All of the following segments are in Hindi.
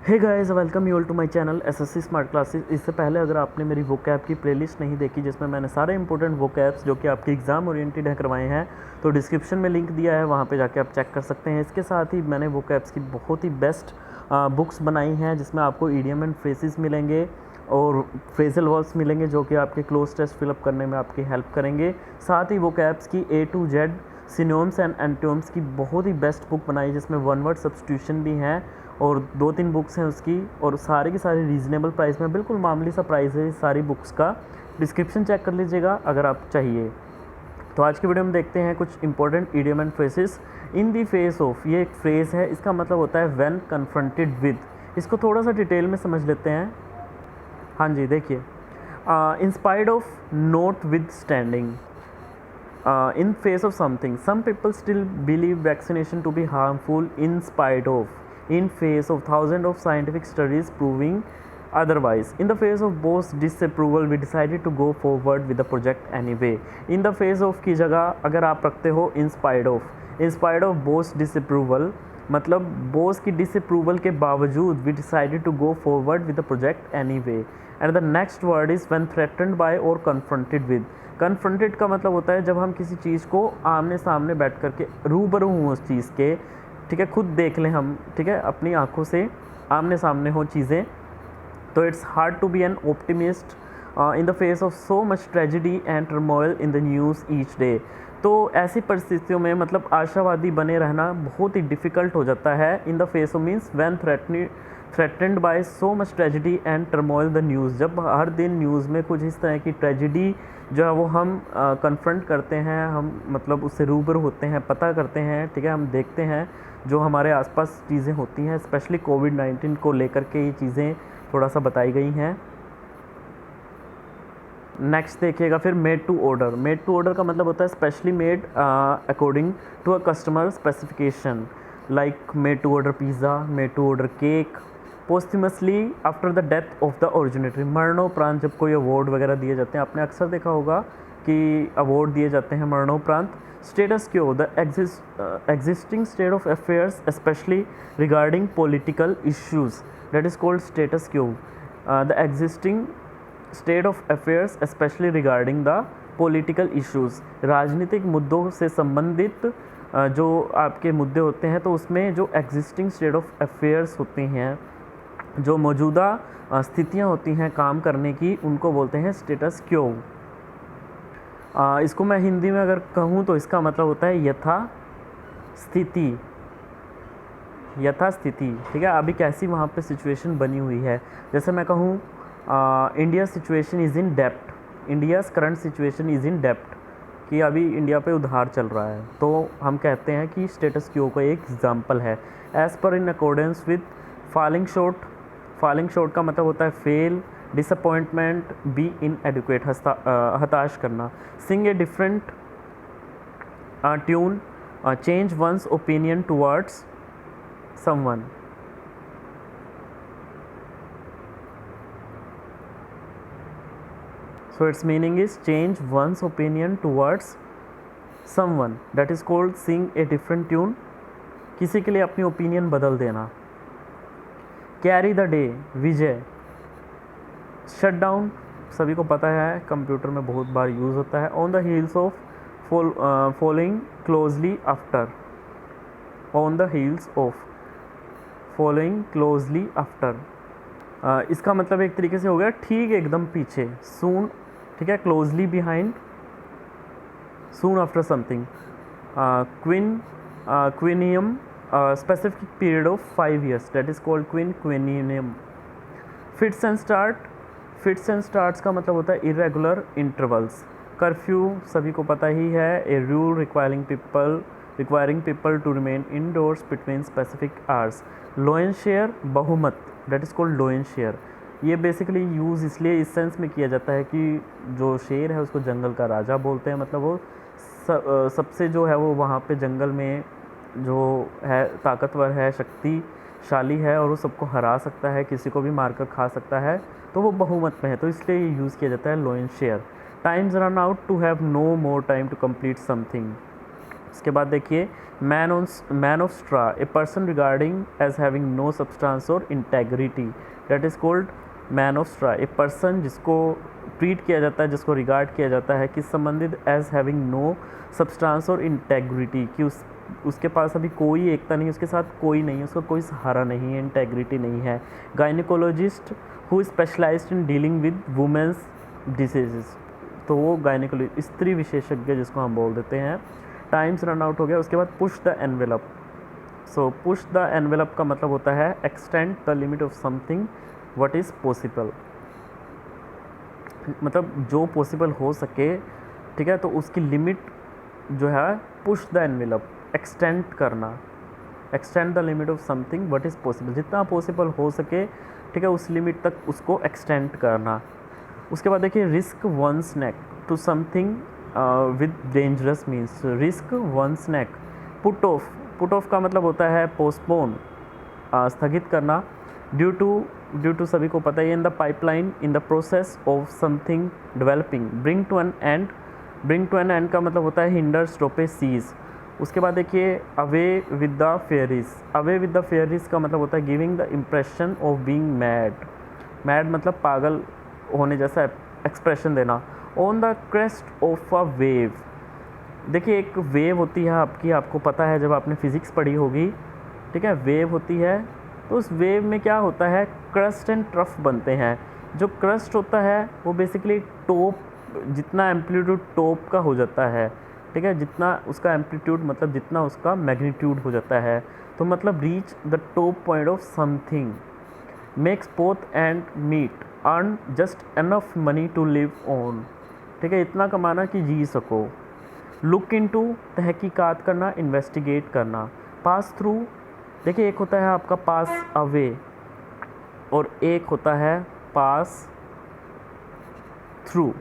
Hey guys, welcome you all to my channel SSC smart classes. इससे पहले अगर आपने मेरी वोकैब की प्लेलिस्ट नहीं देखी जिसमें मैंने सारे इंपॉर्टेंट वोकैब्स जो कि आपके एग्ज़ाम ओरिएंटेड है करवाए हैं, तो डिस्क्रिप्शन में लिंक दिया है, वहाँ पे जाके आप चेक कर सकते हैं। इसके साथ ही मैंने वोकैब्स की बहुत ही बेस्ट बुक्स बनाई हैं जिसमें आपको ईडियम एंड फ्रेजेस मिलेंगे और फ्रेजल वर्ड्स मिलेंगे जो कि आपके क्लोज टेस्ट फिलअप करने में आपकी हेल्प करेंगे। साथ ही वोकैब्स की A to Z सिनोम्स एंड एंटोम्स की बहुत ही बेस्ट बुक बनाई जिसमें वन वर्ड सब्स्टिट्यूशन भी हैं और 2-3 बुक्स हैं उसकी, और सारे की सारी रीज़नेबल प्राइस में, बिल्कुल मामूली सा प्राइस है इस सारी बुक्स का। डिस्क्रिप्शन चेक कर लीजिएगा अगर आप चाहिए। तो आज की वीडियो में देखते हैं कुछ important idiom and phrases. In the face of, ये एक फ्रेज़ है, इसका मतलब होता है व्हेन कन्फ्रंटेड विद। इसको थोड़ा सा डिटेल में समझ लेते हैं। हाँ जी, देखिए, in spite of not with standing in face of something, some people still believe vaccination to be harmful in spite of, in face of thousands of scientific studies proving otherwise. In the face of both disapproval, we decided to go forward with the project anyway. In the face of की जगह अगर आप रखते हो in spite of both disapproval, मतलब बोस की डिसअप्रूवल के बावजूद we decided to go forward with the project anyway. And the next word is when threatened by or confronted with. Confronted का मतलब होता है जब हम किसी चीज़ को आमने सामने बैठ करके रूबरू हों उस चीज़ के, ठीक है, खुद देख लें हम, ठीक है, अपनी आंखों से आमने सामने हो चीज़ें। तो it's hard to be an optimist in the face of so much tragedy and turmoil in the news each day. तो ऐसी परिस्थितियों में मतलब आशावादी बने रहना बहुत ही डिफ़िकल्ट हो जाता है। In the face of means when threatened bye so much tragedy and turmoil the news, जब हर दिन न्यूज़ में कुछ इस तरह की ट्रेजिडी जो है वो हम कन्फ्रंट करते हैं, हम मतलब उससे रूबरू होते हैं, पता करते हैं, ठीक है, हम देखते हैं जो हमारे आसपास चीज़ें होती हैं, स्पेशली कोविड-19 को लेकर के ये चीज़ें थोड़ा सा बताई गई हैं। नेक्स्ट देखिएगा फिर मेड टू ऑर्डर का मतलब होता है specially made according to a customer specification, like made to order pizza, made to order cake. Posthumously after the death of the originator, मरणोपरांत जब कोई अवार्ड वगैरह दिए जाते हैं, आपने अक्सर देखा होगा कि अवार्ड दिए जाते हैं मरणोपरांत। Status quo, the existing state of affairs specially regarding political issues, that is called status quo. The existing state of affairs specially regarding the political issues, राजनीतिक मुद्दों से संबंधित जो आपके मुद्दे होते हैं, तो उसमें जो एग्जिस्टिंग स्टेट ऑफ अफेयर्स होती हैं, जो मौजूदा स्थितियां होती हैं काम करने की, उनको बोलते हैं स्टेटस क्यो। इसको मैं हिंदी में अगर कहूँ तो इसका मतलब होता है यथास्थिति, ठीक है। अभी कैसी वहाँ पे सिचुएशन बनी हुई है, जैसे मैं कहूँ India situation is in depth, India's current situation is in depth, कि अभी इंडिया पे उधार चल रहा है, तो हम कहते हैं कि स्टेटस क्यो का एक एग्जाम्पल है। As per in accordance with falling short का मतलब होता है fail, disappointment, be inadequate, हताश करना। Sing a different tune, change one's opinion towards someone. So its meaning is change one's opinion towards someone, that is called sing a different tune, किसी के लिए अपनी ओपिनियन बदल देना। Carry the day, Vijay. Shut down, सभी को पता है, कंप्यूटर में बहुत बार यूज़ होता है। On the heels of following closely after, on the heels of following closely after, इसका मतलब एक तरीके से हो गया ठीक एकदम पीछे, सून, ठीक है, closely behind, soon after something. Quinquennium, specific period of 5 years, that is called quinquennium. Fits and starts का मतलब होता है इरेगुलर इंटरवल्स। कर्फ्यू सभी को पता ही है, a rule requiring people to remain indoors between specific hours. Lion's share, बहुमत, that is called lion's share. ये बेसिकली यूज़ इसलिए इस सेंस में किया जाता है कि जो शेर है उसको जंगल का राजा बोलते हैं, मतलब वो सबसे जो है वो वहाँ पे जंगल में जो है ताकतवर है, शक्तिशाली है, और वो सबको हरा सकता है, किसी को भी मारकर खा सकता है, तो वो बहुमत में है, तो इसलिए ये यूज़ किया जाता है lion's share. Times run out to have no more time to complete something, उसके बाद देखिए man of straw, a person regarding as having no substance और integrity, that is called man of straw. A person जिसको ट्रीट किया जाता है, जिसको रिगार्ड किया जाता है किस संबंधित, एज हैविंग नो सब्सटेंस और इंटेग्रिटी, कि उसके पास अभी कोई एकता नहीं, उसके साथ कोई नहीं है, उसका कोई सहारा नहीं है, इंटेग्रिटी नहीं है। Gynaecologist who specialised in dealing with women's diseases, तो वो गायनिकोलॉजिस्ट, स्त्री विशेषज्ञ जिसको हम बोल देते हैं। टाइम्स रन आउट हो गया। उसके बाद push the envelope. So push the envelope का मतलब होता है extend the limit of something what is possible, मतलब जो पॉसिबल हो सके, ठीक है, तो उसकी लिमिट जो है पुश द एनवेलप, एक्सटेंड करना, extend the limit of something what is possible, जितना पॉसिबल हो सके, ठीक है, उस लिमिट तक उसको एक्सटेंड करना। उसके बाद देखिए risk one's neck to something with dangerous means, risk one's neck. Put off का मतलब होता है पोस्टपोन, स्थगित करना। ड्यू टू सभी को पता है, in the pipeline, in the process of something developing. Bring to an end का मतलब होता है हिंडर, स्टॉपेज, सीज। उसके बाद देखिए away with the fairies. Away with the fairies का मतलब होता है giving the impression of being mad मतलब पागल होने जैसा एक्सप्रेशन देना। On the crest of a wave, देखिए एक वेव होती है आपकी, आपको पता है जब आपने फिज़िक्स पढ़ी होगी, ठीक है, वेव होती है, तो उस वेव में क्या होता है, क्रस्ट एंड ट्रफ बनते हैं। जो क्रस्ट होता है वो बेसिकली टॉप, जितना एम्पलीट्यूड टॉप का हो जाता है, ठीक है, जितना उसका एम्पलीट्यूड मतलब जितना उसका मैग्नीट्यूड हो जाता है, तो मतलब reach the top point of something, makes both end meet, earn just enough money to live on, ठीक है, इतना कमाना कि जी सको। लुक इनटू, तहकीकात करना, इन्वेस्टिगेट करना। पास थ्रू, देखिए एक होता है आपका पास अवे और एक होता है पास थ्रू।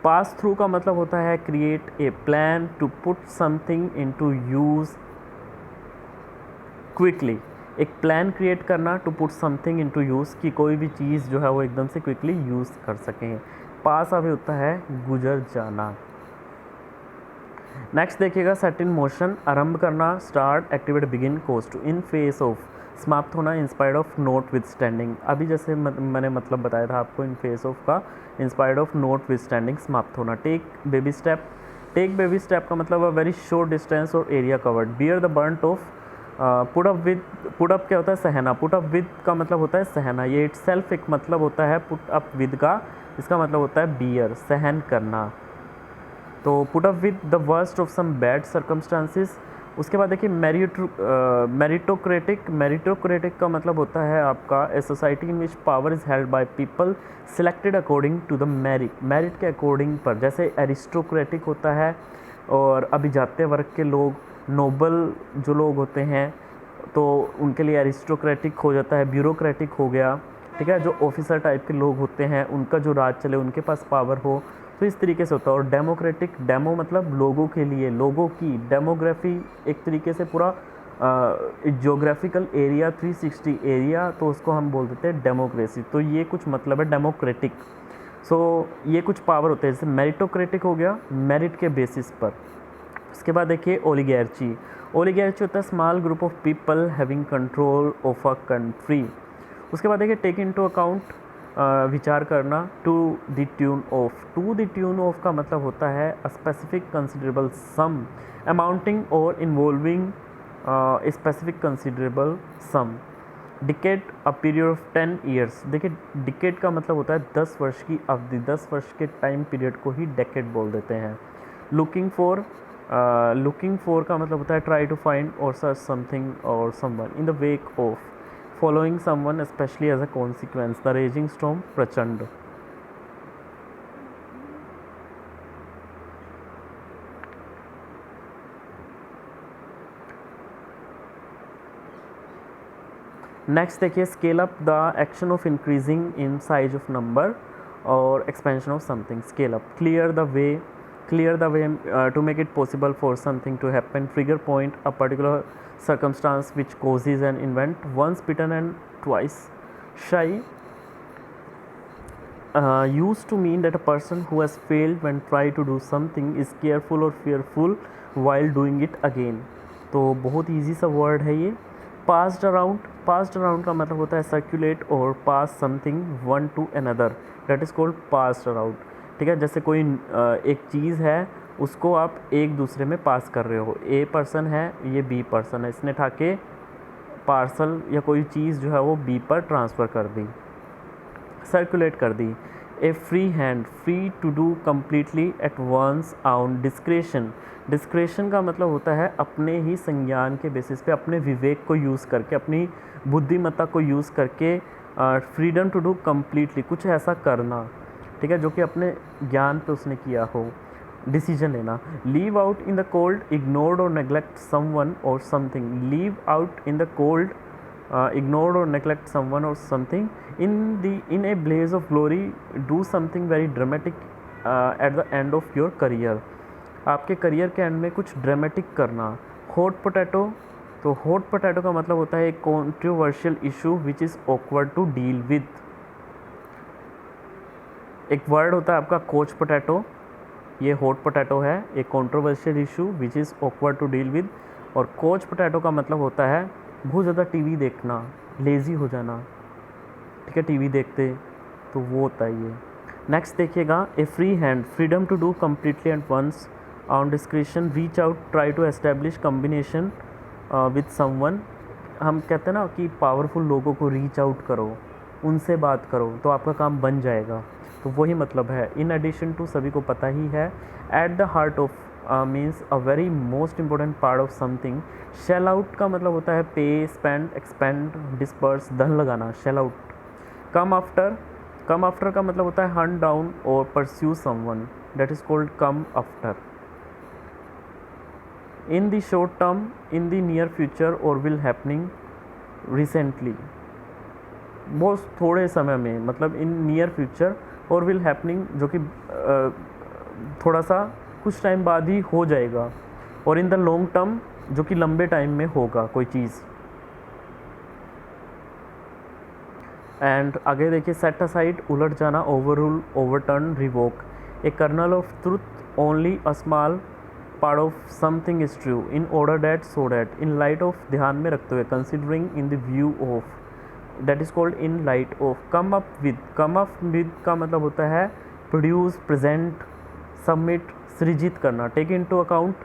पास थ्रू का मतलब होता है create a plan to put something into use quickly, एक प्लान क्रिएट करना, to put something into use, कि कोई भी चीज़ जो है वो एकदम से क्विकली यूज़ कर सकें। पास अवे होता है गुजर जाना। नेक्स्ट देखिएगा सेट इन मोशन, आरंभ करना, start, activate, begin, cost, in face of, समाप्त होना, in spite of, notwithstanding. अभी जैसे मैंने मतलब बताया था आपको इन फेस ऑफ का, in spite of, notwithstanding, समाप्त होना। Take baby step, take baby step का मतलब अ वेरी शॉर्ट डिस्टेंस और area covered. Bear the brunt of, put up क्या होता है, सहना। पुट अप विद का मतलब होता है सहना, ये इट सेल्फ एक मतलब होता है पुट अप विद का, इसका मतलब होता है बियर, सहन करना। तो put up with the worst of some bad circumstances. उसके बाद देखिए मेरिटोक्रेटिक का मतलब होता है आपका a society in which power is held by people selected according to the merit के अकॉर्डिंग पर, जैसे एरिस्टोक्रेटिक होता है, और अभिजात्य वर्ग के लोग, नोबल जो लोग होते हैं तो उनके लिए एरिस्टोक्रेटिक हो जाता है, ब्यूरोक्रेटिक हो गया, ठीक है, जो ऑफिसर टाइप के लोग होते हैं उनका जो राज चले, उनके पास पावर हो, तो इस तरीके से होता है। और डेमोक्रेटिक, डेमो मतलब लोगों के लिए, लोगों की, डेमोग्राफी एक तरीके से पूरा ज्योग्राफिकल एरिया 360 एरिया, तो उसको हम बोल देते हैं डेमोक्रेसी। तो ये कुछ मतलब है डेमोक्रेटिक। सो ये कुछ पावर होते हैं, जैसे मेरिटोक्रेटिक हो गया मेरिट के बेसिस पर। उसके बाद देखिए ओलिगैर्ची। ओलिगैर्ची होता है small group of people having control of a country. उसके बाद देखिए टेक इनटू अकाउंट, विचार करना, to the tune of. To the tune of का मतलब होता है a specific considerable sum amounting और involving specific considerable sum. Decade a period of 10 years. देखिए डिकेड का मतलब होता है 10 वर्ष की अवधि, 10 वर्ष के टाइम पीरियड को ही डेकेड बोल देते हैं। लुकिंग फॉर का मतलब होता है ट्राई टू फाइंड और सर्च समथिंग और someone in the wake of, following someone specially as a consequence, the raging storm, प्रचंड। नेक्स्ट देखिए scale up, the action of increasing in size of number और expansion of something. Scale up, clear the way to make it possible for something to happen. Trigger point, a particular circumstance which causes an event. Once bitten and twice shy. used to mean that a person who has failed when try to do something is careful or fearful while doing it again. तो बहुत ईजी सा वर्ड है ये. पास्ड अराउंड का मतलब होता है सर्कुलेट और pass something one to another, that is called passed around. ठीक है, जैसे कोई एक चीज़ है उसको आप एक दूसरे में पास कर रहे हो. ए पर्सन है, ये बी पर्सन है, इसने उठा के पार्सल या कोई चीज़ जो है वो बी पर ट्रांसफ़र कर दी, सर्कुलेट कर दी. A free hand, free to do completely at one's on discretion. Discretion का मतलब होता है अपने ही संज्ञान के बेसिस पे, अपने विवेक को यूज़ करके, अपनी बुद्धिमत्ता को यूज़ करके फ्रीडम टू डू कम्प्लीटली, कुछ ऐसा करना, ठीक है, जो कि अपने ज्ञान पे उसने किया हो. डिसीजन लेना. Leave out in the cold, ignored और नेग्लेक्ट समवन और something. Leave out in the cold, ignored or neglect someone or something. In a blaze of glory, do something very dramatic at the end of your career. आपके करियर के एंड में कुछ ड्रामेटिक करना. हॉट पोटैटो, तो हॉट पोटैटो का मतलब होता है एक controversial issue which is awkward to deal with. एक वर्ड होता है आपका कोच पोटैटो, ये हॉट पोटैटो है. एक controversial issue which is awkward to deal with. और कोच पोटैटो का मतलब होता है बहुत ज़्यादा टीवी देखना, लेज़ी हो जाना. ठीक है, टीवी देखते, तो वो होता है ये. नेक्स्ट देखिएगा, a free hand, freedom to do completely at one's on description. Reach out, try to establish combination with someone. हम कहते हैं ना कि पावरफुल लोगों को रीच आउट करो, उनसे बात करो तो आपका काम बन जाएगा. तो वही मतलब है. इन एडिशन टू, सभी को पता ही है. At the heart of means a very most important part of something. Shell out का मतलब होता है पे, स्पेंड, एक्सपेंड, डिस्पर्स, धन लगाना, शेल आउट. कम आफ्टर का मतलब होता है हंट डाउन और pursue someone, that is called come after. In the short term, in the near future और विल हैपनिंग रिसेंटली. बहुत थोड़े समय में, मतलब इन नियर फ्यूचर और विल हैपनिंग, जो कि थोड़ा सा कुछ टाइम बाद ही हो जाएगा. और इन द लॉन्ग टर्म, जो कि लंबे टाइम में होगा कोई चीज़. एंड आगे देखिए, सेट असाइड, उलट जाना, overrule, overturn, revoke. A kernel of truth, only a small part of something is true, in order that, so that, in light of, ध्यान में रखते हुए, considering, in the view of, that is called in light of. Come up with का मतलब होता है प्रोड्यूस, प्रेजेंट, सबमिट, सृजित करना. टेक इन टू अकाउंट,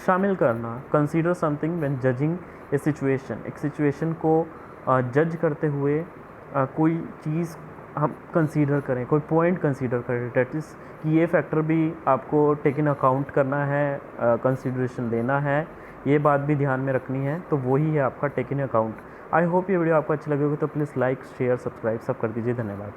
शामिल करना. Consider something when judging A situation, एक सिचुएशन को जज करते हुए कोई चीज़ हम कंसीडर करें, कोई पॉइंट कंसीडर करें, डेट इज़ कि ये फैक्टर भी आपको टेक इन अकाउंट करना है, कंसीडरेशन देना है, ये बात भी ध्यान में रखनी है. तो वही है आपका take in account. I hope ये वीडियो आपको अच्छी लगी होगी, तो प्लीज़ लाइक, शेयर, सब्सक्राइब सब कर दीजिए. धन्यवाद.